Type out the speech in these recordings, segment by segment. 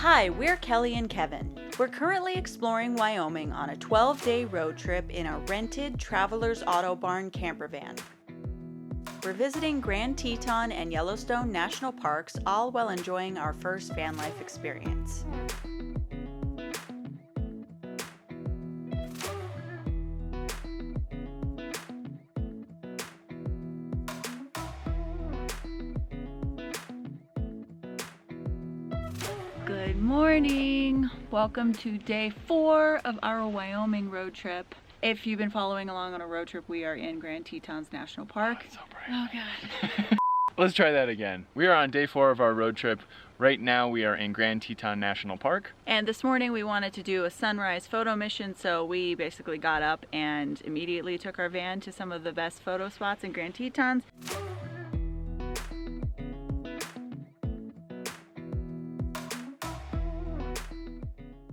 Hi, we're Kelly and Kevin. We're currently exploring Wyoming on a 12-day road trip in a rented Travellers Autobarn campervan. We're visiting Grand Teton and Yellowstone National Parks, all while enjoying our first van life experience. Good morning! Welcome to day 4 of our Wyoming road trip. If you've been following along on a road trip, we are in Grand Tetons National Park. Oh, so bright. Oh god. Let's try that again. We are on day 4 of our road trip. Right now we are in Grand Teton National Park. And this morning we wanted to do a sunrise photo mission, so we basically got up and immediately took our van to some of the best photo spots in Grand Tetons.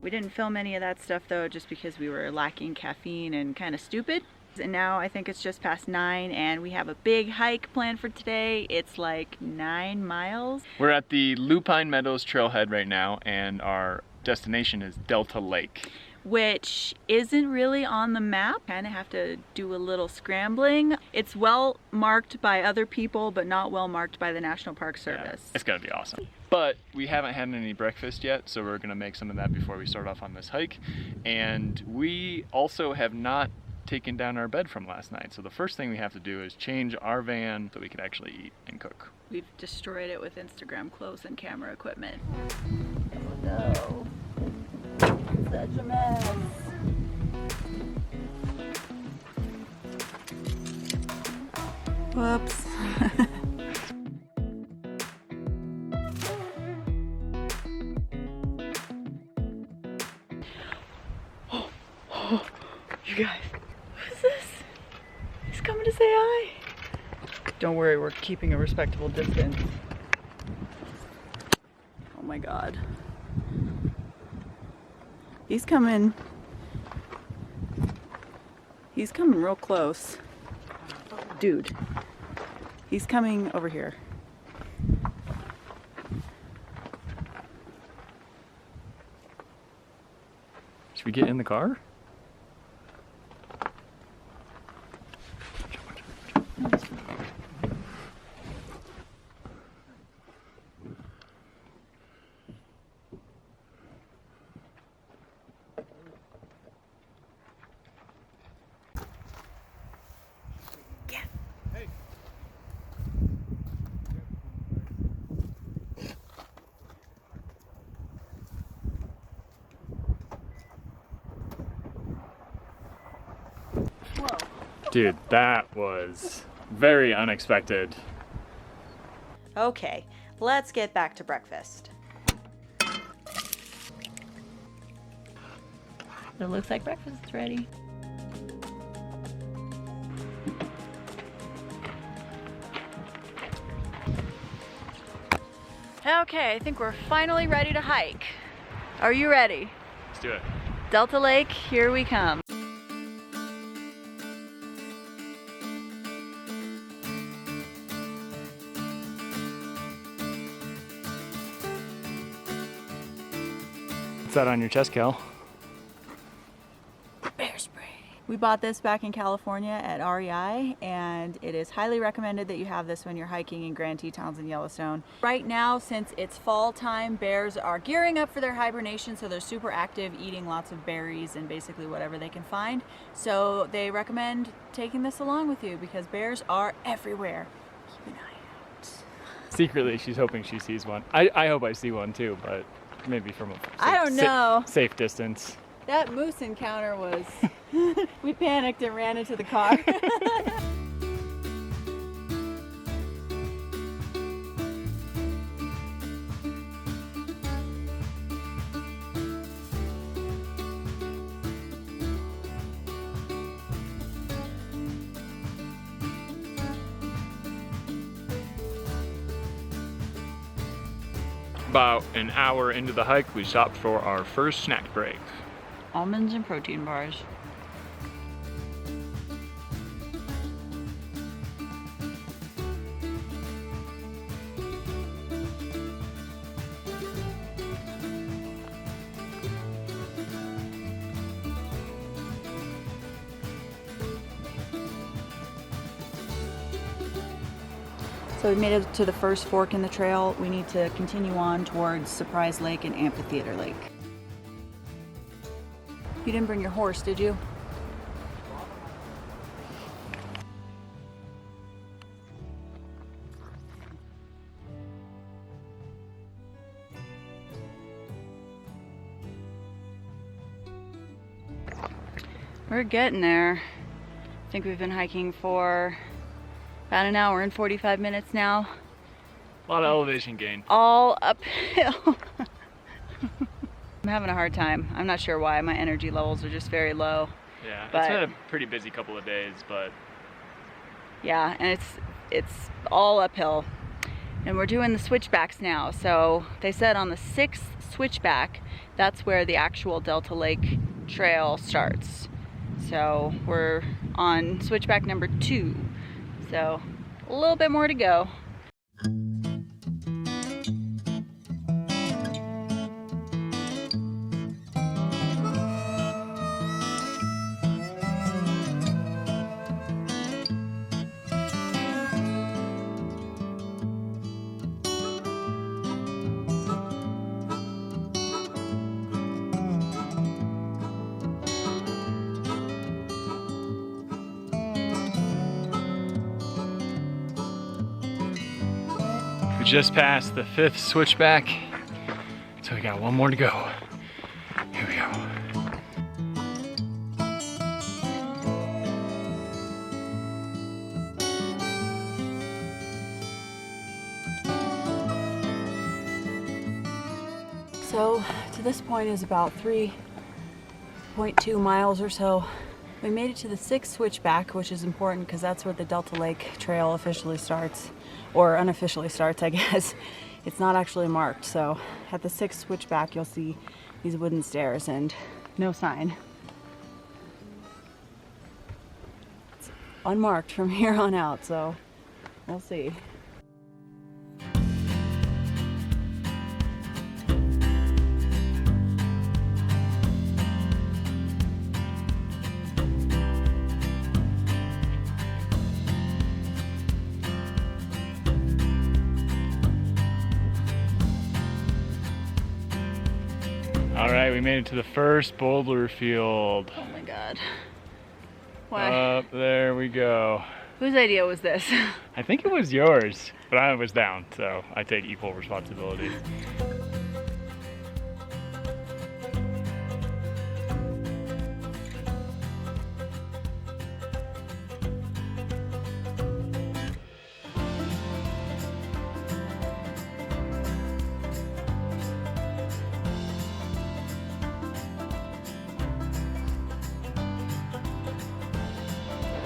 We didn't film any of that stuff though, just because we were lacking caffeine and kind of stupid. And now I think it's just past 9 and we have a big hike planned for today. It's like 9 miles. We're at the Lupine Meadows trailhead right now, and our destination is Delta Lake, which isn't really on the map. Kind of have to do a little scrambling. It's well marked by other people, but not well marked by the National Park Service. Yeah, it's gonna be awesome. But we haven't had any breakfast yet, so we're gonna make some of that before we start off on this hike. And we also have not taken down our bed from last night. So the first thing we have to do is change our van so we can actually eat and cook. We've destroyed it with Instagram clothes and camera equipment. Oh no. Such a mess. Whoops. You guys, what is this? He's coming to say hi. Don't worry, we're keeping a respectable distance. Oh my god. He's coming real close. Dude, he's coming over here. Should we get in the car? Dude, that was very unexpected. Okay, let's get back to breakfast. It looks like breakfast is ready. Okay, I think we're finally ready to hike. Are you ready? Let's do it. Delta Lake, here we come. What's that on your chest, Kel? Bear spray. We bought this back in California at REI, and it is highly recommended that you have this when you're hiking in Grand Tetons and Yellowstone. Right now, since it's fall time, bears are gearing up for their hibernation, so they're super active, eating lots of berries and basically whatever they can find. So they recommend taking this along with you because bears are everywhere. Keep an eye out. Secretly, she's hoping she sees one. I hope I see one too, but maybe from a I don't know. Safe distance. That moose encounter was, we panicked and ran into the car. About an hour into the hike, we stopped for our first snack break. Almonds and protein bars. So we made it to the first fork in the trail. We need to continue on towards Surprise Lake and Amphitheater Lake. You didn't bring your horse, did you? We're getting there. I think we've been hiking for about an hour and 45 minutes now. A lot of elevation gain. All uphill. I'm having a hard time. I'm not sure why. My energy levels are just very low. Yeah, but it's been a pretty busy couple of days, but yeah, and it's all uphill. And we're doing the switchbacks now. So they said on the 6th switchback, that's where the actual Delta Lake Trail starts. So we're on switchback number 2. So a little bit more to go. we just passed the 5th switchback, so we got one more to go. Here we go. So to this point is about 3.2 miles or so. We made it to the 6th switchback, which is important because that's where the Delta Lake Trail officially starts, or unofficially starts, I guess. It's not actually marked, so at the 6th switchback you'll see these wooden stairs and no sign. It's unmarked from here on out, so we'll see. All right, we made it to the first boulder field. Oh my God. Why? Up there we go. Whose idea was this? I think it was yours, but I was down, so I take equal responsibility.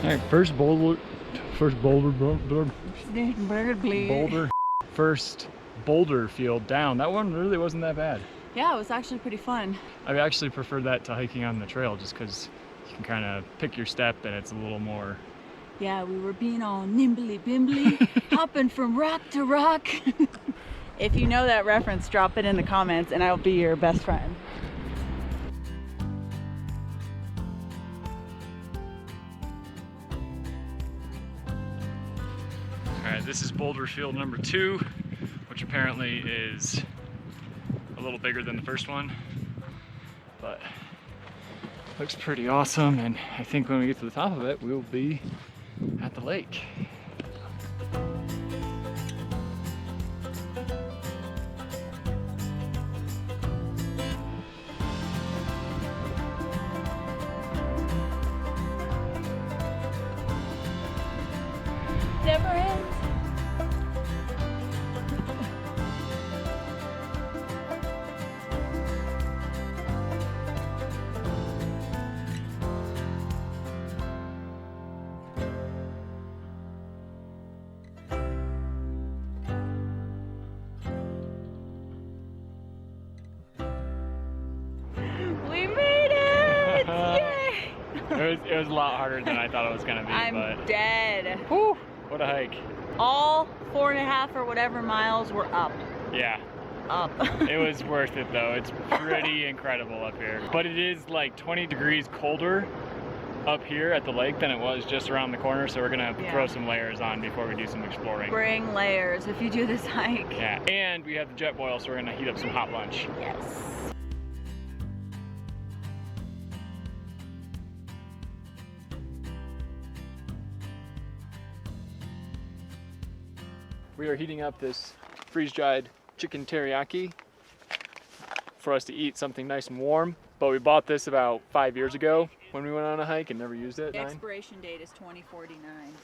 All right, first boulder field down. That one really wasn't that bad. Yeah, it was actually pretty fun. I actually prefer that to hiking on the trail just because you can kind of pick your step and it's a little more... Yeah, we were being all nimbly bimbly, hopping from rock to rock. If you know that reference, drop it in the comments and I'll be your best friend. Alright, this is boulder field number 2, which apparently is a little bigger than the first one, but looks pretty awesome, and I think when we get to the top of it, we'll be at the lake. Never ends. We made it! Yay! It was a lot harder than I thought it was gonna be, I'm but dead. whew, what a hike. All 4.5 or whatever miles were up. Yeah. Up. It was worth it though. It's pretty incredible up here. But it is like 20 degrees colder up here at the lake than it was just around the corner, so we're gonna throw some layers on before we do some exploring. Bring layers if you do this hike. Yeah, and we have the jet boil, so we're gonna heat up some hot lunch. Yes. We are heating up this freeze-dried chicken teriyaki for us to eat something nice and warm. But we bought this about 5 years ago when we went on a hike and never used it. The expiration date is 2049,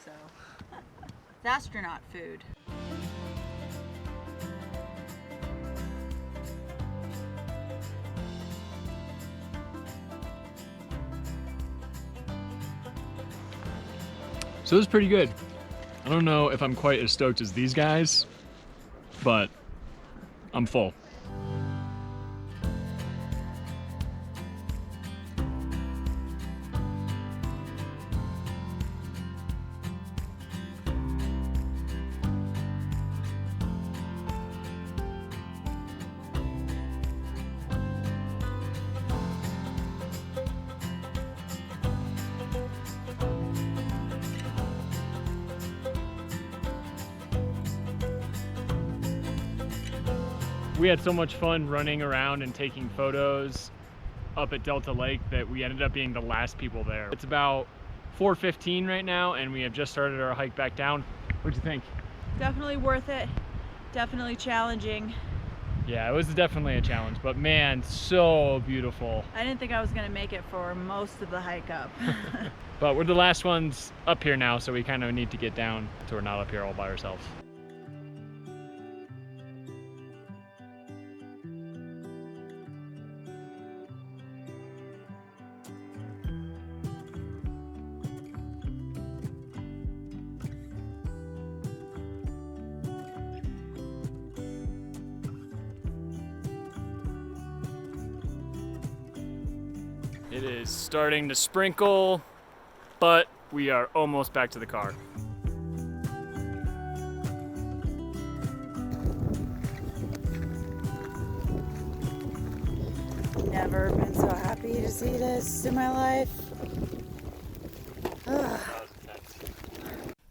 so it's astronaut food. So this is pretty good. I don't know if I'm quite as stoked as these guys, but I'm full. We had so much fun running around and taking photos up at Delta Lake that we ended up being the last people there. It's about 4:15 right now and we have just started our hike back down. What'd you think? Definitely worth it. Definitely challenging. Yeah, it was definitely a challenge, but man, so beautiful. I didn't think I was gonna make it for most of the hike up. But we're the last ones up here now, so we kind of need to get down so we're not up here all by ourselves. It is starting to sprinkle, but we are almost back to the car. Never been so happy to see this in my life.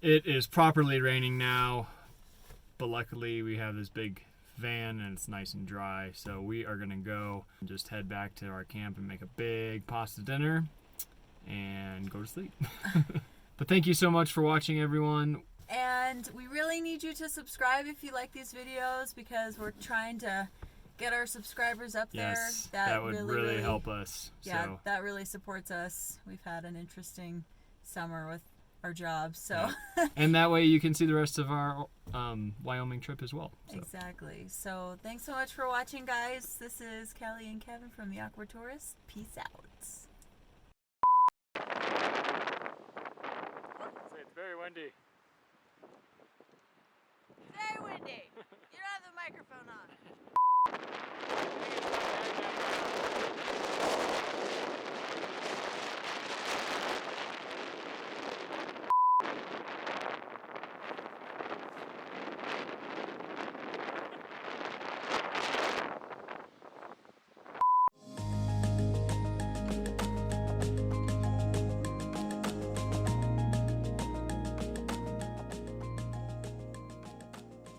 It is properly raining now, but luckily we have this big van and it's nice and dry, so we are gonna go and just head back to our camp and make a big pasta dinner and go to sleep. But thank you so much for watching, everyone. And we really need you to subscribe if you like these videos, because we're trying to get our subscribers up there. Yes, that would really help us. Yeah, so. that really supports us. We've had an interesting summer with our jobs, so yeah. And that way you can see the rest of our Wyoming trip as well. So. Exactly. So thanks so much for watching, guys. This is Kelly and Kevin from the Awkward Tourist. Peace out. It's very windy. Very windy. You don't have the microphone on.